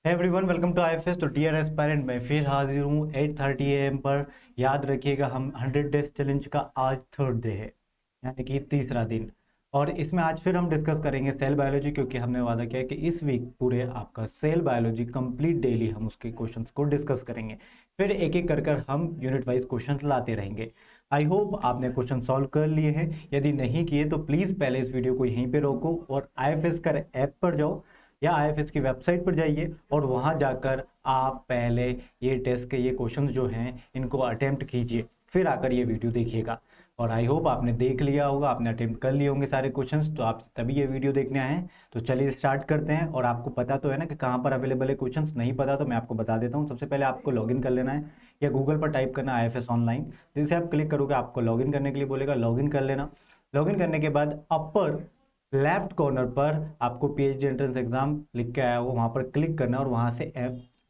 Everyone welcome to IFS. तो dear aspirant, मैं फिर हाजिर हूँ 8:30 AM पर। याद रखिएगा, हम 100 डेज चैलेंज का आज थर्ड डे है, यानी कि तीसरा दिन। और इसमें आज फिर हम डिस्कस करेंगे सेल बायोलॉजी, क्योंकि हमने वादा किया है कि इस वीक पूरे आपका सेल बायोलॉजी कंप्लीट डेली हम उसके क्वेश्चंस को डिस्कस करेंगे। फिर एक एक कर हम यूनिट वाइज क्वेश्चंस लाते रहेंगे। आई होप आपने क्वेश्चन सॉल्व कर लिए हैं। यदि नहीं किए तो प्लीज़ पहले इस वीडियो को यहीं पे रोको और आईएफएस का ऐप पर जाओ या आईएफएस की वेबसाइट पर जाइए और वहां जाकर आप पहले ये टेस्ट के ये क्वेश्चंस जो हैं इनको अटेम्प्ट कीजिए, फिर आकर ये वीडियो देखिएगा। और आई होप आपने देख लिया होगा, आपने अटेम्प्ट कर लिए होंगे सारे क्वेश्चंस, तो आप तभी ये वीडियो देखने आए हैं। तो चलिए स्टार्ट करते हैं। और आपको पता तो है ना कि कहाँ पर अवेलेबल है क्वेश्चंस। नहीं पता तो मैं आपको बता देता हूँ। सबसे पहले आपको लॉगिन कर लेना है या गूगल पर टाइप करना है आईएफएस ऑनलाइन। जैसे आप क्लिक करोगे आपको लॉगिन करने के लिए बोलेगा, लॉगिन कर लेना। लॉगिन करने के बाद अपर लेफ्ट कॉर्नर पर आपको पीएचडी एंट्रेंस एग्जाम लिख के आया होगा, वहां पर क्लिक करना है और वहां से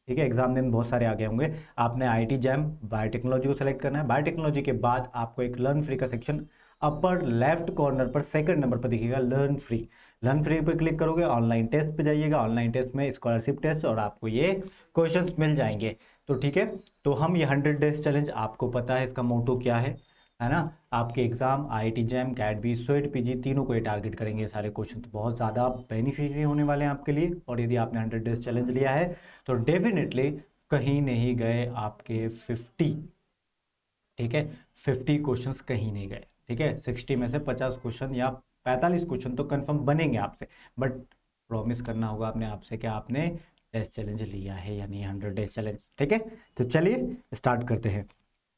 ठीक है, एग्जाम नेम बहुत सारे आगे होंगे। आपने आईटी जैम बायोटेक्नोलॉजी को सेलेक्ट करना है। बायोटेक्नोलॉजी के बाद आपको एक लर्न फ्री का सेक्शन अपर लेफ्ट कॉर्नर पर सेकंड नंबर पर दिखेगा, लर्न फ्री। लर्न फ्री पर क्लिक करोगे, ऑनलाइन टेस्ट पे जाइएगा। ऑनलाइन टेस्ट में स्कॉलरशिप टेस्ट और आपको ये क्वेश्चंस मिल जाएंगे। तो ठीक है, तो हम ये 100 डेज चैलेंज, आपको पता है इसका मोटो क्या है ना। आपके एग्जाम आईआईटी जैम कैट बी स्वेट पीजी तीनों को ये टारगेट करेंगे। ये सारे क्वेश्चन तो बहुत ज़्यादा बेनिफिशियरी होने वाले हैं आपके लिए। और यदि आपने 100 डेज चैलेंज लिया है तो डेफिनेटली कहीं नहीं गए आपके 50। ठीक है, 50 क्वेश्चंस कहीं नहीं गए। ठीक है, 60 में से 50 क्वेश्चन या 45 क्वेश्चन तो कंफर्म बनेंगे आपसे। बट प्रॉमिस करना होगा अपने आप से कि आपने टेस्ट चैलेंज लिया है या नहीं, 100 डेज चैलेंज। ठीक है, तो चलिए स्टार्ट करते हैं।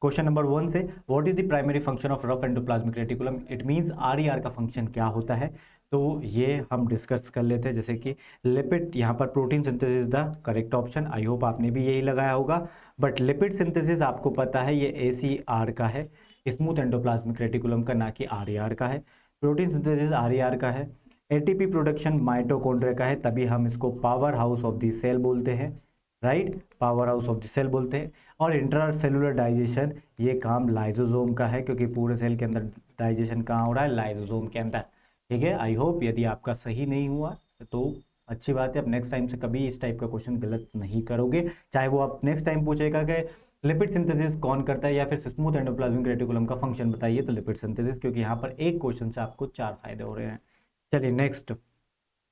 क्वेश्चन नंबर 1 से, what is the primary function of rough endoplasmic reticulum. It means RER का फंक्शन क्या होता है, तो ये हम डिस्कस कर लेते हैं। जैसे कि लिपिड, यहाँ पर protein synthesis the correct option. I hope आपने भी यही लगाया होगा। बट लिपिड सिंथेसिस आपको पता है ये एसीआर का है, स्मूथ एंडोप्लाज्मिक रेटिकुलम का, ना कि आरईआर का है। प्रोटीन सिंथेसिस आरईआर का है। एटीपी प्रोडक्शन माइटोकॉन्ड्रिया का है, तभी हम इसको power house of the cell बोलते हैं। Right, power house of the cell बोलते हैं। और इंट्रा सेलुलर डाइजेशन, ये काम लाइजोसोम का है, क्योंकि पूरे सेल के अंदर डाइजेशन कहाँ हो रहा है, लाइजोसोम के अंदर। ठीक है, आई होप यदि आपका सही नहीं हुआ तो अच्छी बात है। अब नेक्स्ट टाइम से कभी इस टाइप का क्वेश्चन गलत नहीं करोगे। चाहे वो आप नेक्स्ट टाइम पूछेगा कि लिपिड सिंथेसिस कौन करता है या फिर स्मूथ एंडोप्लाज्मिक रेटिकुलम का फंक्शन बताइए, तो लिपिड सिंथेसिस, क्योंकि यहाँ पर एक क्वेश्चन से आपको 4 फायदे हो रहे हैं। चलिए नेक्स्ट।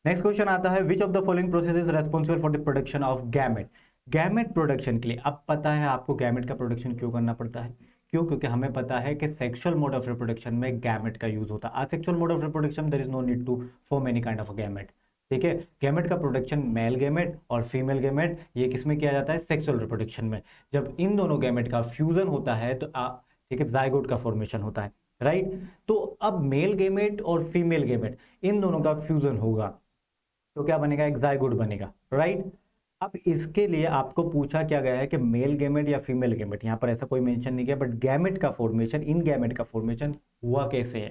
नेक्स्ट क्वेश्चन आता है, विच of the following process is responsible for the production of gamete. Gamete production के लिए अब पता है आपको गैमेट का प्रोडक्शन क्यों करना पड़ता है। क्यों? क्योंकि हमें पता है कि सेक्सुअल मोड ऑफ रिप्रोडक्शन में गैमेट का यूज होता है। Asexual mode of reproduction there is no need to form any kind of a gamete. ठीक है, गैमेट का प्रोडक्शन मेल गैमेट और फीमेल गैमेट, ये किसमें किया जाता है, सेक्सुअल रिप्रोडक्शन में। जब इन दोनों गैमेट का फ्यूजन होता है तो ठीक है, जाइगोट का फॉर्मेशन होता है। राइट, तो अब मेल गैमेट और फीमेल गैमेट इन दोनों का फ्यूजन होगा तो क्या बनेगा, एक जाइगोट बनेगा। राइट, अब इसके लिए आपको पूछा क्या गया है कि मेल गैमेट या फीमेल गैमेट, यहां पर ऐसा कोई मेंशन नहीं किया, बट गैमेट का फॉर्मेशन, इन गैमेट का फॉर्मेशन हुआ कैसे है।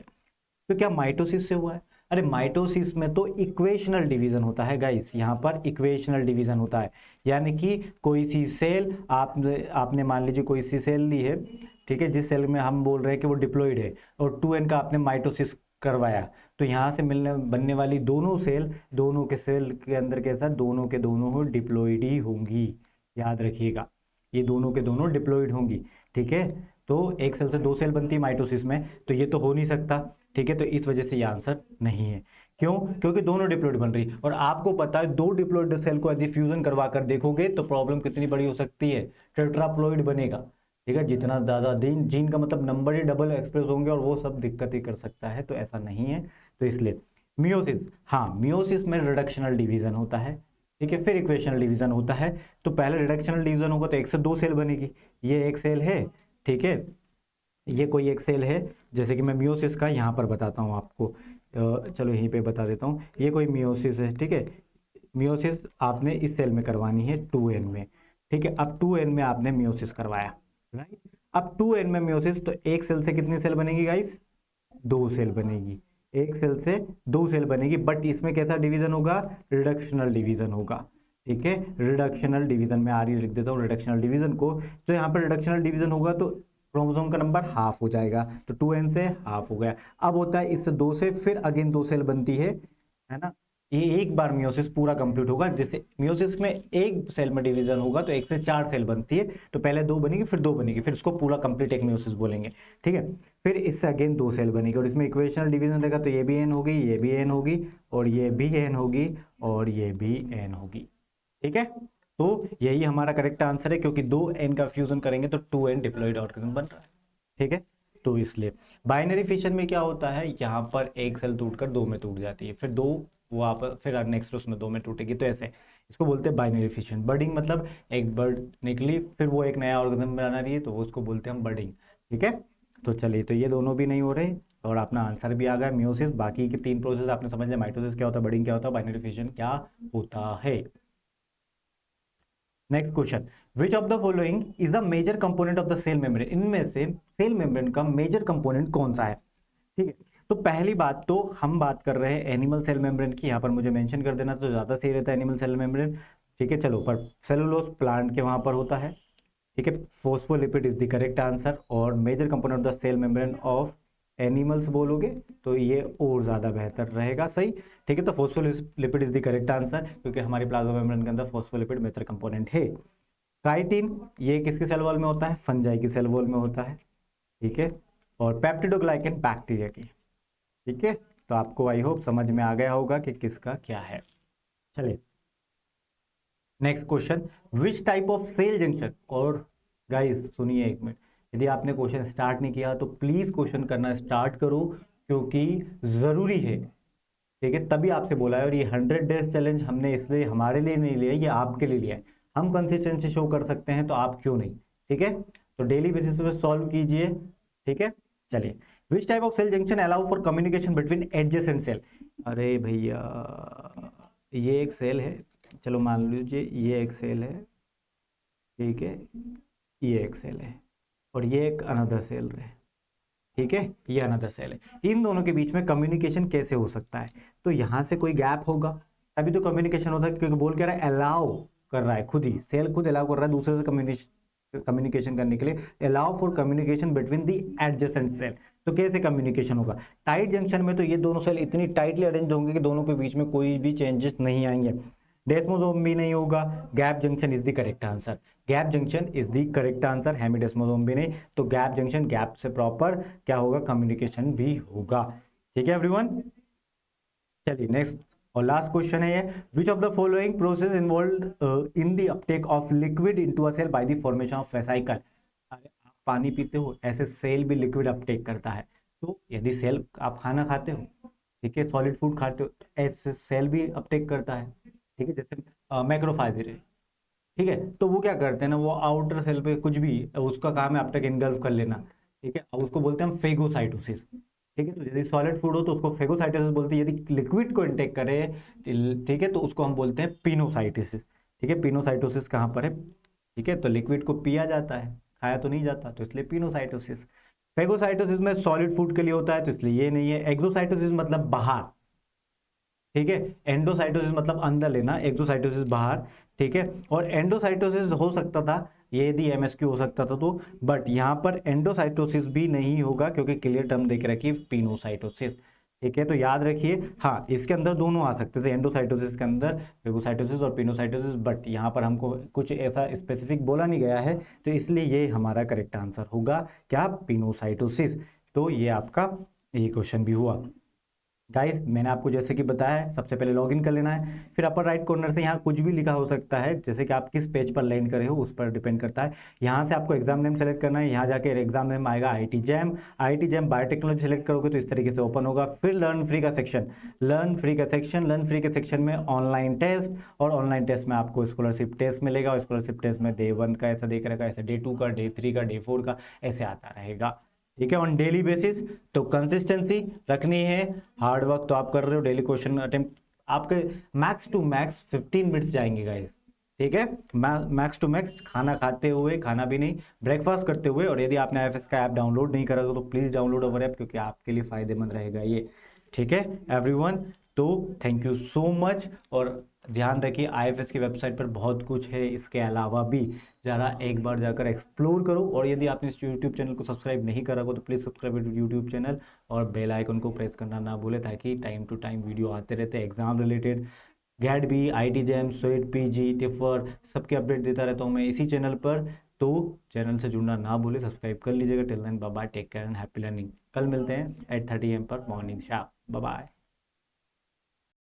तो क्या माइटोसिस से हुआ है? अरे माइटोसिस में तो इक्वेशनल डिवीजन होता है गाइस, यहाँ पर इक्वेशनल डिवीजन होता है। यानी कि कोई सी सेल आपने मान लीजिए कोई सी सेल ली है, ठीक है, जिस सेल में हम बोल रहे हैं कि वो डिप्लॉइड है, और 2n का आपने माइटोसिस करवाया, तो यहाँ से मिलने बनने वाली दोनों सेल, दोनों के सेल के अंदर कैसा, दोनों के दोनों डिप्लॉइड ही होंगी। याद रखिएगा, ये दोनों के दोनों डिप्लॉइड होंगी। ठीक है, तो एक सेल से 2 सेल बनती है माइटोसिस में, तो ये तो हो नहीं सकता। ठीक है, तो इस वजह से ये आंसर नहीं है। क्यों? क्योंकि दोनों डिप्लॉइड बन रही, और आपको पता है 2 डिप्लॉइड सेल को यदि फ्यूजन करवा कर देखोगे तो प्रॉब्लम कितनी बड़ी हो सकती है, टेट्राप्लॉइड बनेगा। ठीक है, जितना ज्यादा जीन का मतलब नंबर ही डबल एक्सप्रेस होंगे और वो सब दिक्कत ही कर सकता है, तो ऐसा नहीं है। तो इसलिए मियोसिस, हाँ मियोसिस में रिडक्शनल डिवीजन होता है। ठीक है, फिर इक्वेशनल डिवीजन होता है। तो पहले रिडक्शनल डिवीजन होगा तो 1 से 2 सेल बनेगी, ये एक सेल है। ठीक है, ये कोई एक सेल है, जैसे कि मैं मियोसिस का यहाँ पर बताता हूँ आपको। चलो यहीं पे बता देता हूँ, ये कोई मियोसिस है। ठीक है, मियोसिस आपने इस सेल में करवानी है 2n में। ठीक है, अब 2n में आपने मियोसिस करवाया। राइट, अब 2n में मियोसिस, तो एक सेल से कितनी सेल बनेगी गाइस, 2 सेल बनेगी। एक सेल से 2 सेल बनेगी, बट इसमें कैसा डिवीजन होगा, रिडक्शनल डिवीजन होगा। ठीक है, रिडक्शनल डिवीजन में आ रही लिख देता हूँ रिडक्शनल डिवीजन को। तो यहाँ पर रिडक्शनल डिवीजन होगा तो क्रोमोसोम का नंबर हाफ हो जाएगा, तो 2n से हाफ हो गया। अब होता है इससे 2 से फिर अगेन 2 सेल बनती है ना। ये एक बार मियोसिस पूरा कंप्लीट होगा। जैसे मियोसिस में एक सेल में डिवीजन होगा तो 1 से 4 सेल बनती है, तो पहले 2 बनेगी फिर 2 बनेगी, फिर उसको पूरा कंप्लीट एक मियोसिस बोलेंगे, ठीक है। फिर इससे अगेन 2 सेल बनेगी और इसमें इक्वेशनल डिवीजन रहेगा, तो ये भी एन होगी, ये भी एन होगी, और ये भी एन होगी, और ये भी एन होगी, ठीक है। तो यही हमारा करेक्ट आंसर है, क्योंकि 2 एन का फ्यूजन करेंगे तो 2 एन डिप्लॉयड ऑर्गेनिज्म बन रहा है, ठीक है। तो इसलिए बाइनरी फिशन में क्या होता है, यहाँ पर एक सेल टूटकर 2 में टूट जाती है, फिर 2 वापस, फिर नेक्स्ट उसमें 2 में टूटेगी, तो ऐसे इसको बोलते हैं बाइनरी फिशन। बर्डिंग मतलब एक बर्ड निकली, फिर वो एक नया ऑर्गेनिज्म बना रही है, तो उसको बोलते हैं हम बर्डिंग, ठीक है। तो चलिए, तो ये दोनों भी नहीं हो रहे और अपना आंसर भी आ गया मियोसिस। बाकी के 3 प्रोसेस आपने समझ लिया, माइटोसिस क्या होता है, बर्डिंग क्या होता है, बाइनरी फिशन क्या होता है। Next question, which of the following is the major component of the cell membrane, इनमें से सेल मेम्ब्रेन का मेजर कंपोनेंट कौन सा है, ठीक है। तो पहली बात तो हम बात कर रहे हैं एनिमल सेल मेम्ब्रेन की, यहाँ पर मुझे मेंशन कर देना तो ज़्यादा सही रहता है, एनिमल सेल मेम्ब्रेन, ठीक है। चलो, पर सेलुलोज प्लांट के वहाँ पर होता है, ठीक है। Phospholipid is the correct answer, और major component of the cell membrane of animals बोलोगे तो ये और ज़्यादा बेहतर रहेगा, सही, ठीक है। तो phospholipid is the correct answer, क्योंकि हमारी प्लाज्मा मेम्ब्रेन के अंदर फोस्फोलिपिड मेजर कंपोनेंट है। काइटिन, ये किसके सेल वॉल में होता है, फंजाई की सेल वॉल में होता है, ठीक है। और पेप्टिडोग्लाइकन बैक्टीरिया की, ठीक है। तो आपको आई होप समझ में आ गया होगा कि किसका क्या है। चलिए, next question, which type of cell junction, और गाइस सुनिए एक मिनट, यदि आपने क्वेश्चन स्टार्ट नहीं किया तो प्लीज क्वेश्चन करना स्टार्ट करो, क्योंकि जरूरी है, ठीक है। तभी आपसे बोला है, और ये 100 डेज चैलेंज हमने इसलिए हमारे लिए नहीं लिया, ये आपके लिए लिया है। हम कंसिस्टेंसी शो कर सकते हैं तो आप क्यों नहीं, ठीक है। तो डेली बेसिस पे सॉल्व कीजिए, ठीक है। चलिए, which type of cell junction allow for communication between adjacent cell, अरे भैया ये एक सेल है, चलो मान लीजिए ये एक सेल है, ठीक है, ये एक सेल है, और ये एक अनदर सेल है, ठीक है, ये अनदर सेल है। इन दोनों के बीच में कम्युनिकेशन कैसे हो सकता है, तो यहाँ से कोई गैप होगा तभी तो कम्युनिकेशन होता है, क्योंकि बोल क्या रहा है, अलाउ कर रहा है, खुद ही सेल खुद अलाउ कर रहा है दूसरे से कम्युनिकेशन करने के लिए, allow for communication between the adjacent cell. तो कैसे कम्युनिकेशन होगा, टाइट जंक्शन में तो ये दोनों सेल इतनी टाइटली अरेंज होंगे कि दोनों के बीच में कोई भी चेंजेस नहीं आएंगे, डेस्मोसोम भी नहीं होगा, gap junction is the correct answer, gap junction is the correct answer, hemidesmosome भी नहीं, तो गैप जंक्शन, गैप से प्रॉपर क्या होगा, कम्युनिकेशन भी होगा, ठीक है एवरीवन। चलिए नेक्स्ट और लास्ट क्वेश्चन है ये, which of the following process involve in the uptake of liquid into a cell by the formation of vesicle, अरे आप पानी पीते हो, ऐसे सेल भी लिक्विड अपटेक करता है, तो यदि सेल, आप खाना खाते हो, ठीक है, सॉलिड फूड खाते हो, ऐसे सेल भी अपटेक करता है, ठीक है। जैसे मैक्रोफाइज है, ठीक है, तो वो क्या करते हैं ना, वो आउटर सेल पे कुछ भी, उसका काम है अब तक इनगल्फ कर लेना, ठीक है। अब उसको बोलते हैं हम फेगोसाइटोसिस, ठीक है। तो यदि सॉलिड फूड हो तो उसको फेगोसाइटोसिस बोलते हैं, यदि लिक्विड को इनटेक करे, ठीक है, तो उसको हम बोलते हैं पिनोसाइटोसिस, ठीक है। पिनोसाइटोसिस कहाँ पर है, ठीक है, तो लिक्विड को पिया जाता है, खाया तो नहीं जाता, तो इसलिए पिनोसाइटोसिस। फेगोसाइटोसिस में सॉलिड फूड के लिए होता है, तो इसलिए ये नहीं है। एक्सोसाइटोसिस मतलब बाहर, ठीक है, एंडोसाइटोसिस मतलब अंदर लेना, एक्सोसाइटोसिस बाहर, ठीक है। और एंडोसाइटोसिस हो सकता था, ये यदि एमएसक्यू हो सकता था तो, बट यहाँ पर एंडोसाइटोसिस भी नहीं होगा, क्योंकि क्लियर टर्म देख रखिए पिनोसाइटोसिस, ठीक है। तो याद रखिए, हाँ इसके अंदर दोनों आ सकते थे, एंडोसाइटोसिस के अंदर फेगोसाइटोसिस और पिनोसाइटोसिस, बट यहाँ पर हमको कुछ ऐसा स्पेसिफिक बोला नहीं गया है, तो इसलिए ये हमारा करेक्ट आंसर होगा क्या, पिनोसाइटोसिस। तो ये आपका ये क्वेश्चन भी हुआ। गाइस मैंने आपको जैसे कि बताया है, सबसे पहले लॉगिन कर लेना है, फिर अपर राइट कॉर्नर से यहाँ कुछ भी लिखा हो सकता है, जैसे कि आप किस पेज पर लैंड करे हो उस पर डिपेंड करता है। यहाँ से आपको एग्जाम नेम सेलेक्ट करना है, यहाँ जाके एग्जाम नेम आएगा IT jam, IT jam biotechnology select करोगे तो इस तरीके से ओपन होगा। फिर लर्न फ्री का सेक्शन, लर्न फ्री का सेक्शन, लर्न फ्री के सेक्शन में ऑनलाइन टेस्ट, और ऑनलाइन टेस्ट में आपको स्कॉलरशिप टेस्ट मिलेगा, और स्कॉलरशिप टेस्ट में डे 1 का ऐसा देख रहेगा, ऐसे डे 2 का, डे 3 का, डे 4 का, ऐसे आता रहेगा, ठीक है, ऑन डेली बेसिस। तो कंसिस्टेंसी रखनी है, हार्ड वर्क तो आप कर रहे हो, डेली क्वेश्चन अटेम्प्ट आपके मैक्स टू मैक्स 15 मिनट्स जाएंगे गाइस, ठीक है, मैक्स टू मैक्स, खाना खाते हुए, खाना भी नहीं, ब्रेकफास्ट करते हुए। और यदि आपने IFS का ऐप डाउनलोड नहीं करा तो प्लीज डाउनलोड अवर ऐप, क्योंकि आपके लिए फायदेमंद रहेगा ये, ठीक है एवरीवन। तो थैंक यू सो मच, और ध्यान रखिए आईएफएस की वेबसाइट पर बहुत कुछ है, इसके अलावा भी ज़रा एक बार जाकर एक्सप्लोर करो। और यदि आपने इस यूट्यूब चैनल को सब्सक्राइब नहीं करा हो तो प्लीज़ सब्सक्राइब यूट्यूब चैनल और बेल आइकन को प्रेस करना ना भूले, ताकि टाइम टू टाइम वीडियो आते रहते हैं एग्जाम रिलेटेड, गैट बी, आई जैम, स्वेट, पीजी, टिफर, सबके अपडेट देता रहता हूँ मैं इसी चैनल पर। तो चैनल से जुड़ना ना भूले, सब्सक्राइब कर लीजिएगा। Till then bye bye, take care and happy learning. कल मिलते हैं 8:30 AM पर मॉर्निंग शाम। Bye bye.